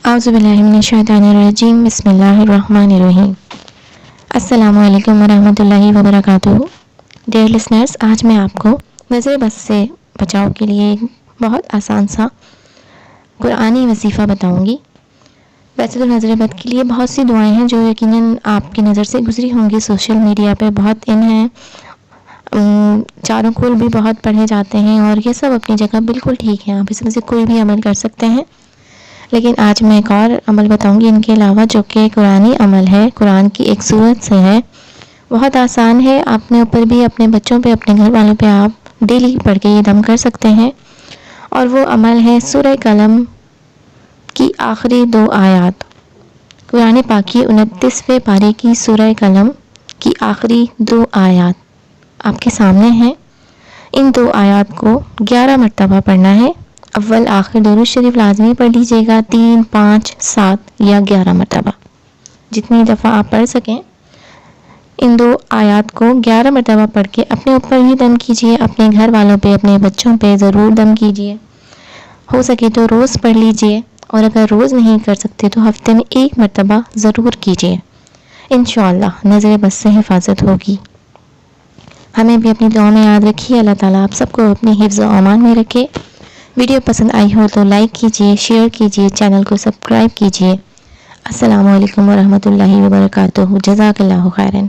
अऊज़ुबिल्लाहिमिनश्शैतानिर्रजीम बिस्मिल्लाहिर्रहमानिर्रहीम। अस्सलामु अलैकुम वरहमतुल्लाहि वबरकातुहू। डियर लिसनर्स, आज मैं आपको नज़र बद से बचाव के लिए एक बहुत आसान सा कुरानी वजीफ़ा बताऊंगी। वैसे तो नज़र बद के लिए बहुत सी दुआएं हैं जो यकीनन आपकी नज़र से गुजरी होंगी, सोशल मीडिया पे बहुत इन हैं, चारों कुल भी बहुत पढ़े जाते हैं और ये सब अपनी जगह बिल्कुल ठीक है। आप इसमें से कोई भी अमल कर सकते हैं, लेकिन आज मैं एक और अमल बताऊंगी इनके अलावा, जो कि कुरानी अमल है, कुरान की एक सूरत से है। बहुत आसान है, अपने ऊपर भी, अपने बच्चों पे, अपने घर वालों पे आप डेली पढ़ के ये दम कर सकते हैं। और वो अमल है सूरह कलम की आखिरी 2 आयत। कुरान पाक की 29वें पारे की सूरह कलम की आखिरी 2 आयत आपके सामने हैं। इन 2 आयत को 11 मरतबा पढ़ना है। अव्वल आखिर दुरूद शरीफ लाजमी पढ़ लीजिएगा, 3, 5, 7 या 11 मरतबा, जितनी दफ़ा आप पढ़ सकें। इन 2 आयत को 11 मरतबा पढ़ के अपने ऊपर भी दम कीजिए, अपने घर वालों पे, अपने बच्चों पे ज़रूर दम कीजिए। हो सके तो रोज़ पढ़ लीजिए, और अगर रोज़ नहीं कर सकते तो हफ्ते में 1 मरतबा ज़रूर कीजिए। इंशाअल्लाह नज़र बद से हिफाजत होगी। हमें भी अपनी दुआ में याद रखिए। अल्लाह ताला आप सबको अपने हिफ्ज़ व अमान में रखे। वीडियो पसंद आई हो तो लाइक कीजिए, शेयर कीजिए, चैनल को सब्सक्राइब कीजिए। अस्सलामु अलैकुम वरहमतुल्लाहि वबरकातुहू। जज़ाकल्लाहु खैरन।